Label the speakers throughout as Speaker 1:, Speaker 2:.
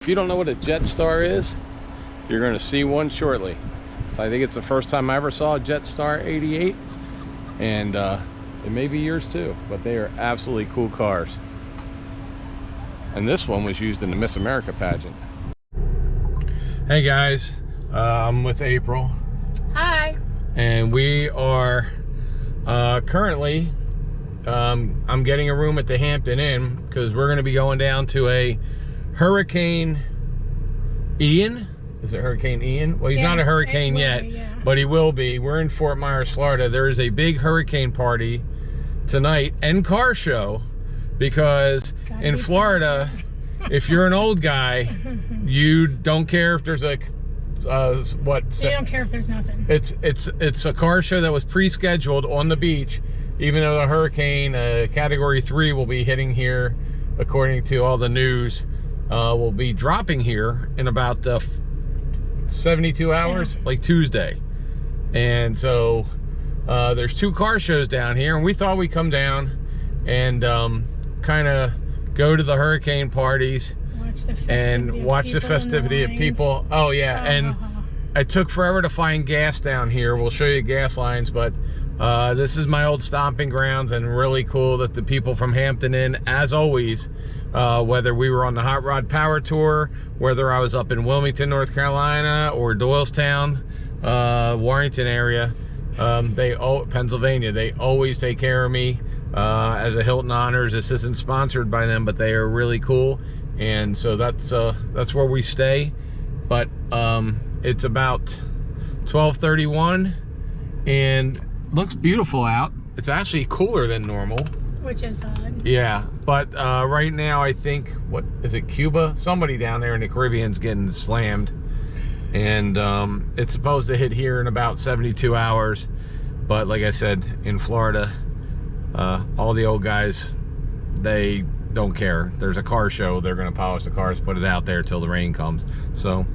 Speaker 1: If you don't know what a Jetstar is, you're going to see one shortly. So I think it's the first time I ever saw a Jetstar 88, and it may be yours too, but they are absolutely cool cars. And this one was used in the Miss America pageant. Hey guys, I'm with April.
Speaker 2: Hi.
Speaker 1: And we are currently, I'm getting a room at the Hampton Inn because we're going to be going down to a Hurricane Ian. Is it Hurricane Ian? Well, he's not a hurricane yet, but he will be. We're in Fort Myers, Florida. There is a big hurricane party tonight and car show because in Florida, if you're an old guy, you don't care if there's a they
Speaker 2: don't care if there's nothing.
Speaker 1: It's a car show that was pre-scheduled on the beach, even though the hurricane category 3 will be hitting here, according to all the news. Will be dropping here in about 72 hours, like Tuesday. And so there's 2 car shows down here, and we thought we'd come down and kind of go to the hurricane parties and watch the festivity of people. Oh yeah, and it took forever to find gas down here. We'll show you gas lines, but this is my old stomping grounds, and really cool that the people from Hampton Inn, as always, whether we were on the Hot Rod Power Tour, whether I was up in Wilmington, North Carolina, or Doylestown, Warrington area, Pennsylvania, they always take care of me as a Hilton Honors. This isn't sponsored by them, but they are really cool, and so that's where we stay. But it's about 12:31 and looks beautiful out. It's actually cooler than normal,
Speaker 2: which is odd.
Speaker 1: Yeah, but right now I think, what is it, Cuba? Somebody down there in the Caribbean's getting slammed, and it's supposed to hit here in about 72 hours. But like I said, in Florida, all the old guys, they don't care. There's a car show, they're gonna polish the cars, put it out there till the rain comes. So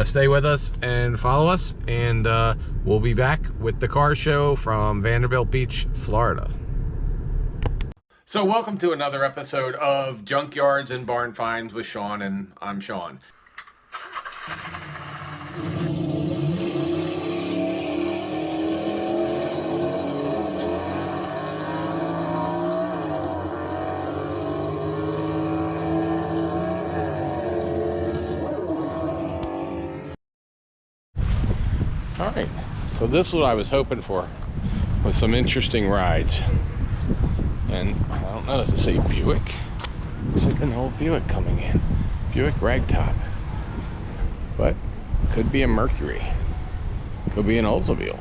Speaker 1: stay with us and follow us, and we'll be back with the car show from Vanderbilt Beach, Florida. So welcome to another episode of Junkyards and Barn Finds with Sean, and I'm Sean. All right, so this is what I was hoping for, with some interesting rides. And I don't know, does it say Buick? It's like an old Buick coming in. Buick Ragtop. But could be a Mercury. Could be an Oldsmobile.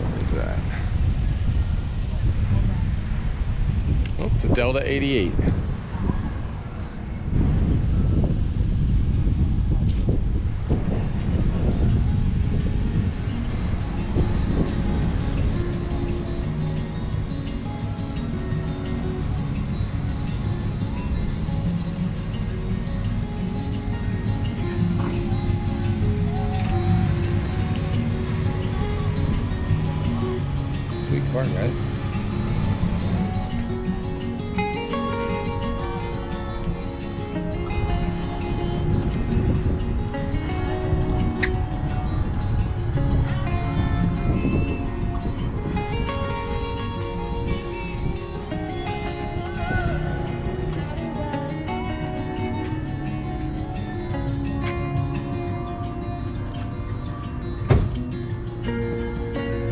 Speaker 1: What is that? Oh, it's a Delta 88. Sweet car, guys.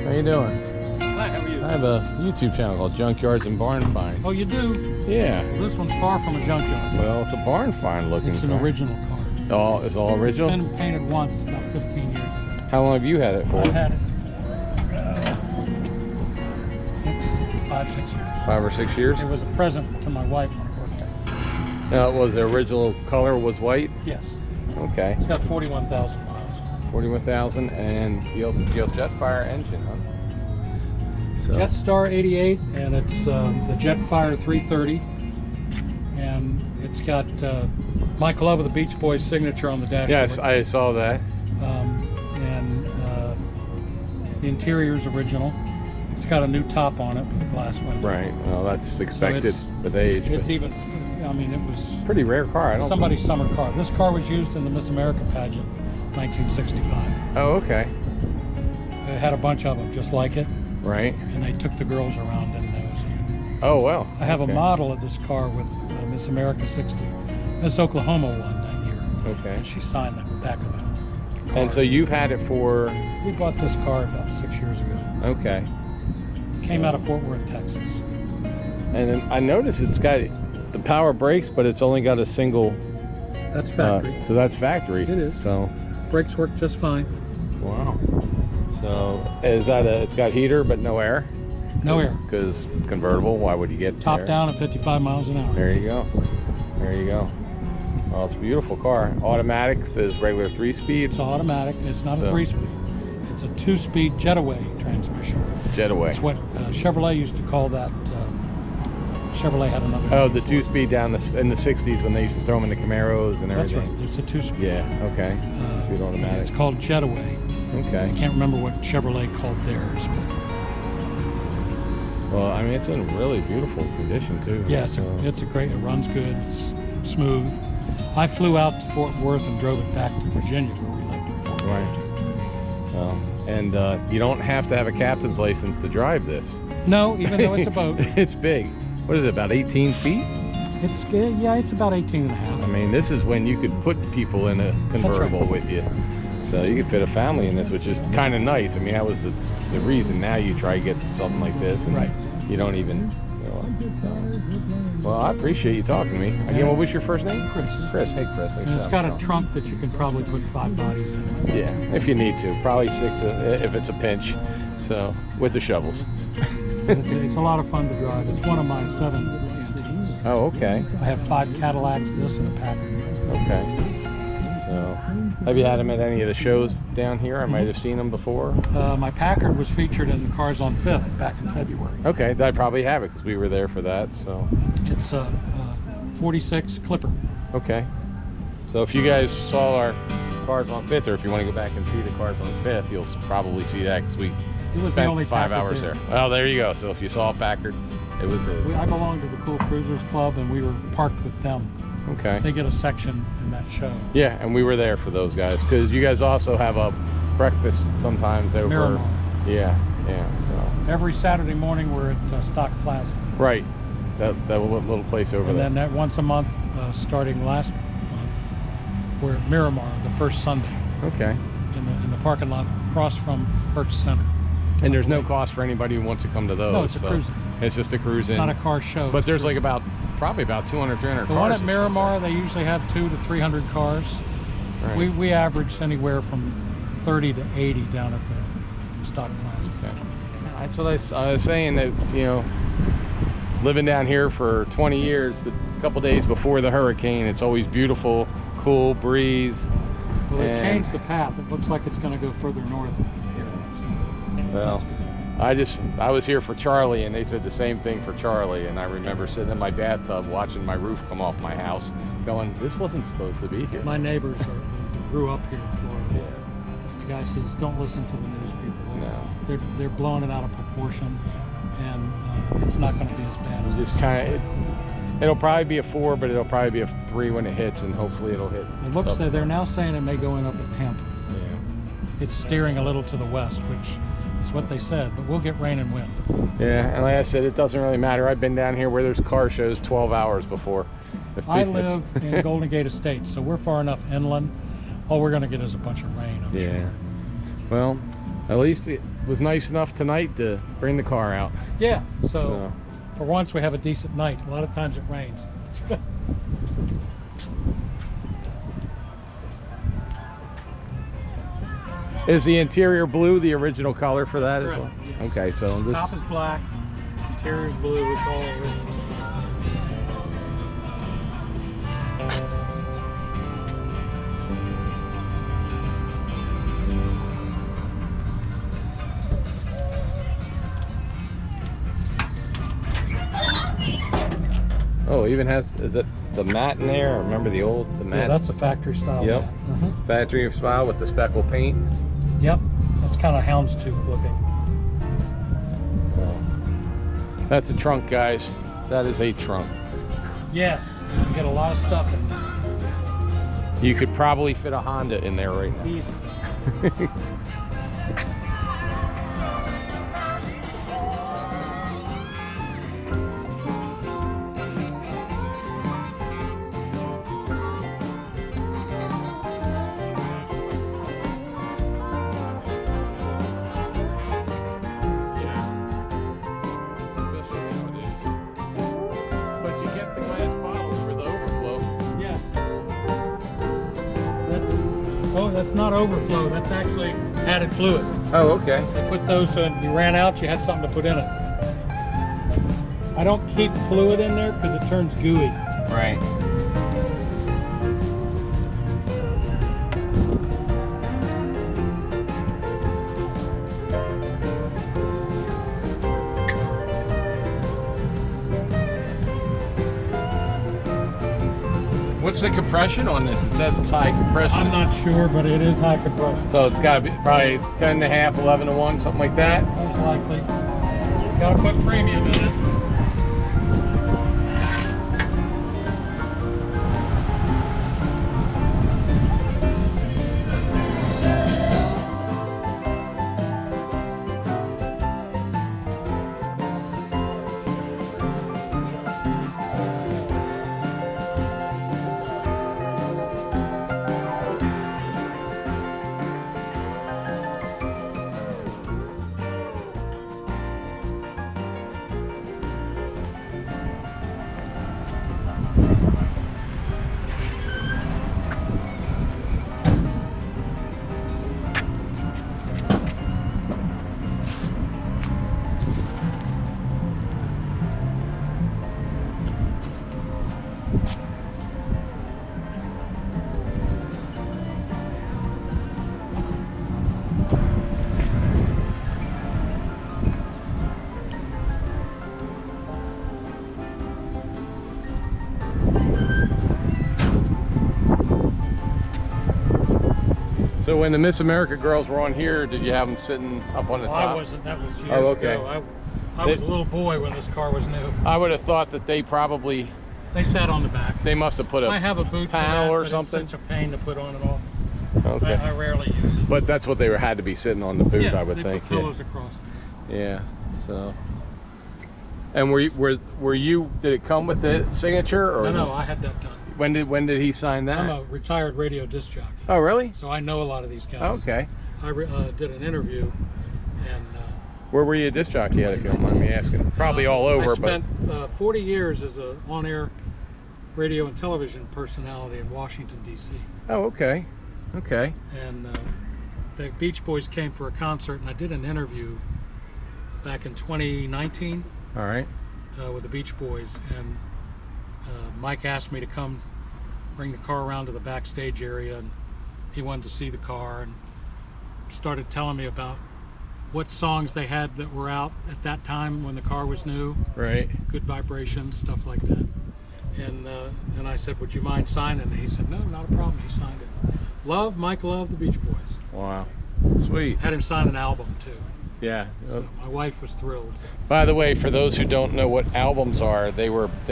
Speaker 1: How you doing?
Speaker 3: Hi, how are you?
Speaker 1: I have a YouTube channel called Junkyards and Barn Finds.
Speaker 3: Oh, you do?
Speaker 1: Yeah.
Speaker 3: Well, this one's far from a junkyard.
Speaker 1: Well, it's a barn find looking
Speaker 3: It's an
Speaker 1: car.
Speaker 3: original car.
Speaker 1: Oh, it's all original?
Speaker 3: It's been painted once about 15 years ago.
Speaker 1: How long have you had it for?
Speaker 3: I've had it 6 years.
Speaker 1: 5 or 6 years?
Speaker 3: It was a present to my wife when I worked there.
Speaker 1: Now, was the original color was white?
Speaker 3: Yes.
Speaker 1: Okay.
Speaker 3: It's got 41,000 miles.
Speaker 1: 41,000, and you also have a Jetfire engine, huh? So.
Speaker 3: Jetstar 88, and it's the Jetfire 330. And it's got Michael Love of the Beach Boys signature on the dashboard.
Speaker 1: Yes, I saw that.
Speaker 3: And The interior's original. It's got a new top on it with a glass window.
Speaker 1: Right. Well, that's expected
Speaker 3: So
Speaker 1: with age.
Speaker 3: It's
Speaker 1: but
Speaker 3: even, I mean, it was
Speaker 1: pretty rare car. I don't.
Speaker 3: somebody's summer car. This car was used in the Miss America pageant, 1965.
Speaker 1: Oh, okay.
Speaker 3: It had a bunch of them just like it,
Speaker 1: Right.
Speaker 3: and they took the girls around in those.
Speaker 1: Oh well.
Speaker 3: I have
Speaker 1: okay.
Speaker 3: a model of this car with Miss America 60. Miss Oklahoma won that year.
Speaker 1: Okay.
Speaker 3: And she signed the back of it.
Speaker 1: And so you've had it for.
Speaker 3: We bought this car about 6 years ago.
Speaker 1: Okay.
Speaker 3: Came out of Fort Worth, Texas.
Speaker 1: And then I noticed it's got the power brakes, but it's only got a single.
Speaker 3: That's factory.
Speaker 1: So that's factory.
Speaker 3: It is.
Speaker 1: So.
Speaker 3: Brakes work just fine.
Speaker 1: Wow. So is that it's got heater but no air?
Speaker 3: No air.
Speaker 1: Because convertible, why would you get
Speaker 3: Top
Speaker 1: air?
Speaker 3: down at 55 miles an hour.
Speaker 1: There you go. There you go. Well, it's a beautiful car. Automatic says regular 3-speed.
Speaker 3: It's automatic. It's not
Speaker 1: So-
Speaker 3: a 3-speed. It's a 2-speed jetaway transmission.
Speaker 1: Jetaway.
Speaker 3: It's what Chevrolet used to call that. Chevrolet had another.
Speaker 1: Oh, the 2-speed down in the 60s when they used to throw them in the Camaros and
Speaker 3: That's
Speaker 1: everything.
Speaker 3: right. It's a 2-speed.
Speaker 1: Yeah. Okay. Speed automatic.
Speaker 3: It's called jetaway.
Speaker 1: Okay.
Speaker 3: I can't remember what Chevrolet called theirs. But
Speaker 1: Well, I mean, it's in really beautiful condition too.
Speaker 3: yeah,
Speaker 1: so.
Speaker 3: it's a great. It runs good. It's smooth. I flew out to Fort Worth and drove it back to Virginia where we lived in Fort Worth.
Speaker 1: Right. And you don't have to have a captain's license to drive this.
Speaker 3: No, even though it's a boat.
Speaker 1: It's big. What is it, about 18 feet?
Speaker 3: It's about 18 and a half.
Speaker 1: I mean, this is when you could put people in a convertible
Speaker 3: right.
Speaker 1: with you. So you could fit a family in this, which is kind of nice. I mean, that was the reason. Now you try to get something like this, and
Speaker 3: Right.
Speaker 1: you don't even. Well, I appreciate you talking to me. Again, what was your first name?
Speaker 3: Chris.
Speaker 1: Chris. Hey, Chris.
Speaker 3: And it's got a trunk that you can probably put 5 bodies in.
Speaker 1: Yeah, if you need to. Probably 6 if it's a pinch. So, with the shovels.
Speaker 3: It's a lot of fun to drive. It's one of my 7 antiques.
Speaker 1: Oh, okay.
Speaker 3: I have 5 Cadillacs, this, and a Packard.
Speaker 1: Okay. So, have you had them at any of the shows down here? I might have seen them before.
Speaker 3: My Packard was featured in the Cars on 5th back in February.
Speaker 1: Okay, I probably have it because we were there for that. So.
Speaker 3: It's a 46 Clipper.
Speaker 1: Okay. So if you guys saw our Cars on 5th, or if you want to go back and see the Cars on 5th, you'll probably see that because we
Speaker 3: It was the
Speaker 1: spent
Speaker 3: only
Speaker 1: 5
Speaker 3: Packard
Speaker 1: hours there. Well, there you go. So if you saw a Packard, it was his.
Speaker 3: I belong to the Cool Cruisers Club, and we were parked with them.
Speaker 1: Okay.
Speaker 3: They get a section in that show.
Speaker 1: Yeah, and we were there for those guys because you guys also have a breakfast sometimes over.
Speaker 3: Miramar.
Speaker 1: Yeah, yeah. So.
Speaker 3: Every Saturday morning, we're at Stock Plaza.
Speaker 1: Right. That little place over
Speaker 3: And
Speaker 1: there.
Speaker 3: then that once a month, starting last month, we're at Miramar the first Sunday
Speaker 1: Okay.
Speaker 3: in the parking lot across from Hertz Center.
Speaker 1: And there's no cost for anybody who wants to come to those.
Speaker 3: No, it's a cruising.
Speaker 1: It's just a cruising.
Speaker 3: Not a car show.
Speaker 1: But there's like probably about 200, 300 cars.
Speaker 3: The one at
Speaker 1: or
Speaker 3: Miramar, they usually have 200 to 300 cars.
Speaker 1: something. Right.
Speaker 3: We average anywhere from 30 to 80 down at the Stock Plaza.
Speaker 1: Okay. That's what I was saying, that, you know, living down here for 20 years, a couple days before the hurricane, it's always beautiful, cool breeze.
Speaker 3: Well, they
Speaker 1: And-
Speaker 3: changed the path. It looks like it's going to go further north here. So
Speaker 1: Well,
Speaker 3: that's good.
Speaker 1: I was here for Charlie, and they said the same thing for Charlie, and I remember sitting in my bathtub watching my roof come off my house, going, this wasn't supposed to be here.
Speaker 3: My neighbors grew up here in Florida.
Speaker 1: Yeah.
Speaker 3: The guy says, don't listen to the news people.
Speaker 1: No.
Speaker 3: They're blowing it out of proportion, and it's not going to be as bad as
Speaker 1: It's just kind of, it'll probably be a 4, but it'll probably be a 3 when it hits, and hopefully it'll hit.
Speaker 3: It looks
Speaker 1: up.
Speaker 3: like they're now saying it may go in up at Tampa.
Speaker 1: Yeah.
Speaker 3: It's steering a little to the west, which is what they said, but we'll get rain and wind.
Speaker 1: Yeah, and like I said, it doesn't really matter. I've been down here where there's car shows 12 hours before.
Speaker 3: I live in Golden Gate Estates, so we're far enough inland. All we're going to get is a bunch of rain, I'm
Speaker 1: Yeah.
Speaker 3: sure.
Speaker 1: Well, at least it was nice enough tonight to bring the car out.
Speaker 3: Yeah, so for once we have a decent night. A lot of times it rains.
Speaker 1: Is the interior blue the original color for that?
Speaker 3: Correct,
Speaker 1: As well?
Speaker 3: yes.
Speaker 1: Okay, so this.
Speaker 3: Top is black, interior is blue, it's all original.
Speaker 1: Oh, it even has, is it the matte in there? I remember the matte.
Speaker 3: Yeah, that's a factory style.
Speaker 1: Yep.
Speaker 3: mat.
Speaker 1: Factory style with the speckle paint.
Speaker 3: Yep. That's kind of houndstooth looking.
Speaker 1: That's a trunk, guys. That is a trunk.
Speaker 3: Yes, you can get a lot of stuff in there.
Speaker 1: You could probably fit a Honda in there right now.
Speaker 3: Easy.
Speaker 1: But you get the glass bottles for the overflow.
Speaker 3: Yeah. Oh, that's not overflow. That's actually added fluid.
Speaker 1: Oh, okay.
Speaker 3: They put those so when you ran out, you had something to put in it. I don't keep fluid in there because it turns gooey.
Speaker 1: Right. What's the compression on this? It says it's high compression.
Speaker 3: I'm not sure, but it is high compression.
Speaker 1: So it's got to be probably 10.5, 11 to 1, something like that.
Speaker 3: Most likely. Gotta put premium in it.
Speaker 1: So when the Miss America girls were on here, did you have them sitting up on the top?
Speaker 3: I wasn't. That was years
Speaker 1: okay.
Speaker 3: ago. I was a little boy when this car was new.
Speaker 1: I would have thought that they probably...
Speaker 3: They sat on the back.
Speaker 1: They must have put a
Speaker 3: I have a boot
Speaker 1: panel
Speaker 3: for that,
Speaker 1: or
Speaker 3: but
Speaker 1: something.
Speaker 3: It's such a pain to put on and off.
Speaker 1: Okay.
Speaker 3: I rarely use it.
Speaker 1: But that's what they had to be sitting on the boot,
Speaker 3: Yeah,
Speaker 1: I would
Speaker 3: they
Speaker 1: think.
Speaker 3: put pillows across.
Speaker 1: Yeah. So. And were you? Did it come with the signature or?
Speaker 3: No, I had that done.
Speaker 1: When did he sign that?
Speaker 3: I'm a retired radio disc jockey.
Speaker 1: Oh, really?
Speaker 3: So I know a lot of these guys.
Speaker 1: Okay.
Speaker 3: I did an interview, and
Speaker 1: where were you a disc jockey at, if you don't mind me asking? Probably all over,
Speaker 3: I spent 40 years as an on-air radio and television personality in Washington, D.C.
Speaker 1: Oh, okay. Okay.
Speaker 3: And the Beach Boys came for a concert, and I did an interview back in 2019.
Speaker 1: All right.
Speaker 3: With the Beach Boys, and Mike asked me to come bring the car around to the backstage area, and he wanted to see the car and started telling me about what songs they had that were out at that time when the car was new.
Speaker 1: Right.
Speaker 3: Good vibrations, stuff like that. And I said, would you mind signing? And he said, no, not a problem. He signed it. Mike loved the Beach Boys.
Speaker 1: Wow. Sweet.
Speaker 3: Had him sign an album too.
Speaker 1: Yeah.
Speaker 3: So my wife was thrilled.
Speaker 1: By the way, for those who don't know what albums are, they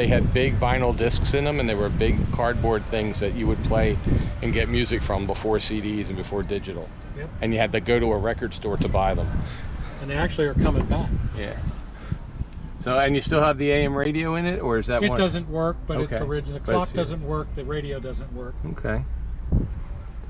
Speaker 1: had big vinyl discs in them, and they were big cardboard things that you would play and get music from before CDs and before digital.
Speaker 3: Yep.
Speaker 1: And you had to go to a record store to buy them.
Speaker 3: And they actually are coming back.
Speaker 1: Yeah. So, and you still have the AM radio in it, or is that
Speaker 3: It
Speaker 1: one?
Speaker 3: doesn't work, but
Speaker 1: Okay.
Speaker 3: it's original. The
Speaker 1: But
Speaker 3: clock
Speaker 1: it's-
Speaker 3: doesn't work, the radio doesn't work.
Speaker 1: Okay.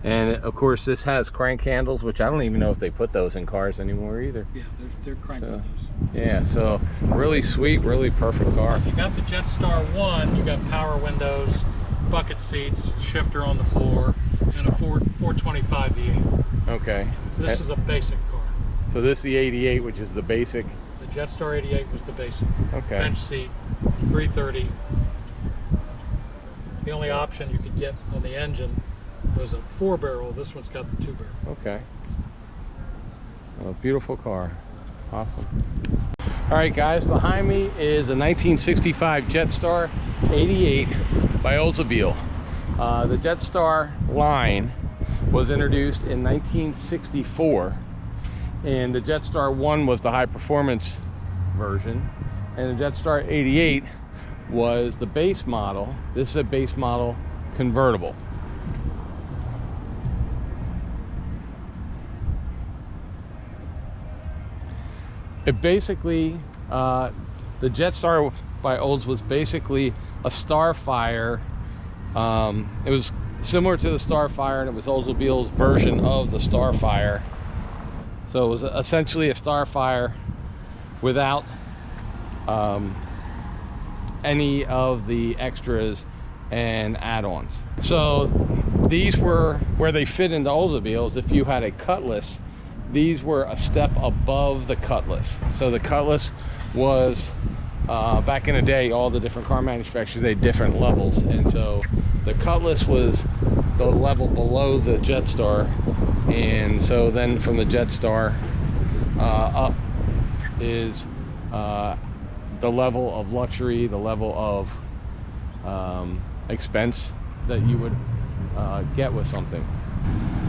Speaker 1: And of course, this has crank handles, which I don't even know if they put those in cars anymore either.
Speaker 3: Yeah, they're crank
Speaker 1: So,
Speaker 3: windows.
Speaker 1: yeah, so really sweet, really perfect car.
Speaker 3: If you got the Jetstar 1, you got power windows, bucket seats, shifter on the floor, and a 425 V8.
Speaker 1: Okay.
Speaker 3: So this is a basic car.
Speaker 1: So this is the 88, which is the basic.
Speaker 3: The Jetstar 88 was the basic.
Speaker 1: Okay.
Speaker 3: Bench seat, 330. The only option you could get on the engine was a 4-barrel. This one's got the 2-barrel.
Speaker 1: Okay. A beautiful car. Awesome. All right, guys, behind me is a 1965 Jetstar 88 by Oldsmobile. The Jetstar line was introduced in 1964, And the Jetstar 1 was the high performance version, and the Jetstar 88 was the base model. This is a base model convertible. It basically, the Jetstar by Olds was basically a Starfire. It was similar to the Starfire, and it was Oldsmobile's version of the Starfire. So it was essentially a Starfire without any of the extras and add-ons. So these were where they fit into Oldsmobiles. If you had a Cutlass, these were a step above the Cutlass. So the Cutlass was, back in the day, all the different car manufacturers, they had different levels. And so the Cutlass was the level below the Jetstar. And so then from the Jetstar up is the level of luxury, the level of expense that you would get with something.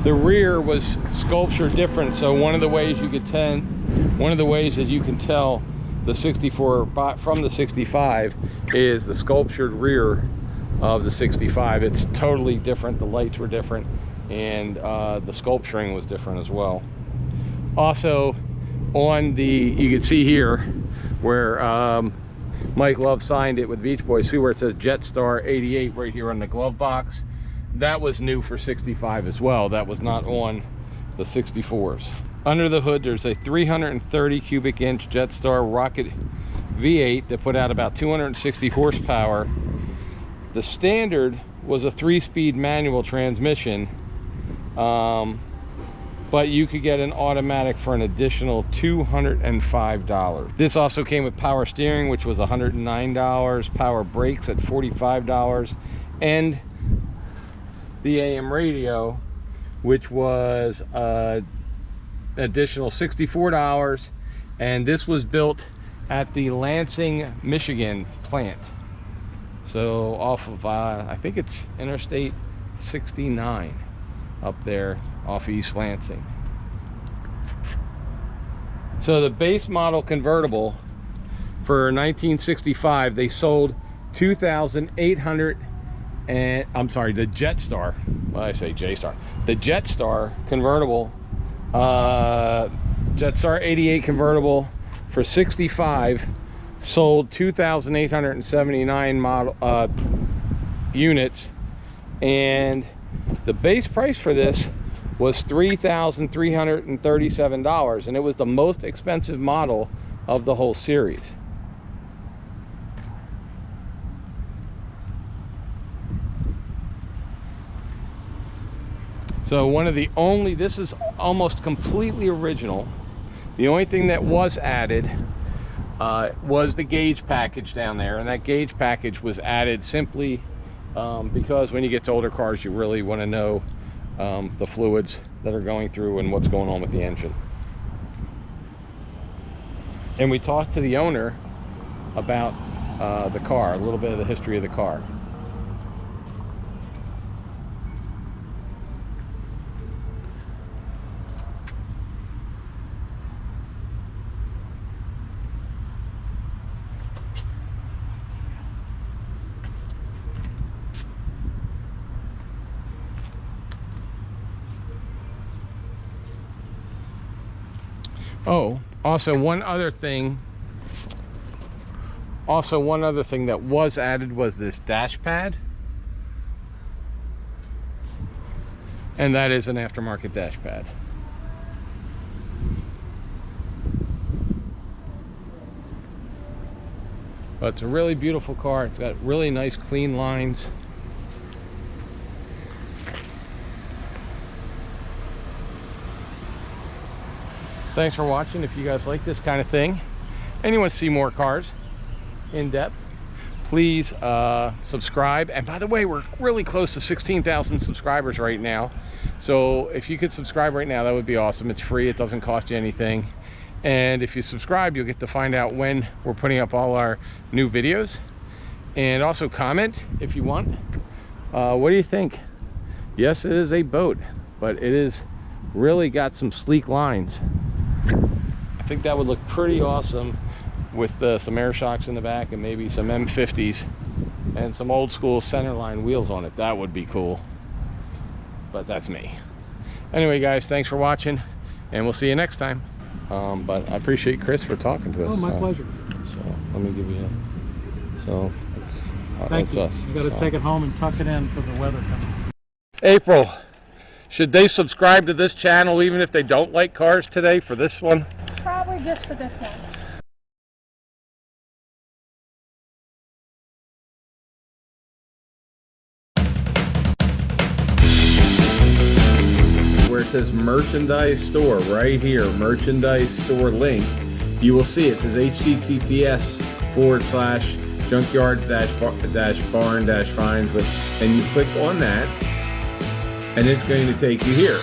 Speaker 1: The rear was sculptured different, so one of the ways that you can tell the 64 from the 65 is the sculptured rear of the 65. It's totally different. The lights were different, and the sculpturing was different as well. Also, on the, you can see here where Mike Love signed it with Beach Boys, see where it says Jetstar 88 right here on the glove box. That was new for 65 as well. That was not on the 64s. Under the hood, there's a 330 cubic inch Jetstar rocket V8 that put out about 260 horsepower. The standard was a 3-speed manual transmission, but you could get an automatic for an additional $205. This also came with power steering, which was $109, power brakes at $45, and the AM radio, which was additional $64, and this was built at the Lansing, Michigan plant. So off of I think it's Interstate 69 up there off East Lansing. So the base model convertible for 1965, they sold 2,800, and I'm sorry, the Jetstar, well, I say J-Star, the Jetstar convertible, Jetstar 88 convertible for 65 sold 2,879 model units, and the base price for this was $3,337, and it was the most expensive model of the whole series. So one of the only, this is almost completely original. The only thing that was added was the gauge package down there, and that gauge package was added simply because when you get to older cars, you really want to know the fluids that are going through and what's going on with the engine. And we talked to the owner about the car, a little bit of the history of the car. Oh, also one other thing that was added was this dash pad, and that is an aftermarket dash pad. But it's a really beautiful car. It's got really nice clean lines. Thanks for watching. If you guys like this kind of thing and you want to see more cars in depth, please subscribe. And by the way, we're really close to 16,000 subscribers right now, so if you could subscribe right now, that would be awesome. It's free, it doesn't cost you anything, and if you subscribe, you'll get to find out when we're putting up all our new videos. And also comment if you want. What do you think? Yes, it is a boat, but it is really got some sleek lines. I think that would look pretty awesome with some air shocks in the back and maybe some M50s and some old school centerline wheels on it. That would be cool, but that's me. Anyway guys, thanks for watching and we'll see you next time. But I appreciate Chris for talking to us.
Speaker 3: Oh, my pleasure.
Speaker 1: So let me give you a, so that's
Speaker 3: Thank you.
Speaker 1: us.
Speaker 3: You got to take it home and tuck it in for the weather coming.
Speaker 1: April, should they subscribe to this channel even if they don't like cars today for this one?
Speaker 2: Probably just for this one.
Speaker 1: Where it says merchandise store right here, merchandise store link, you will see it says https:/junkyards-barn-finds with, and you click on that and it's going to take you here.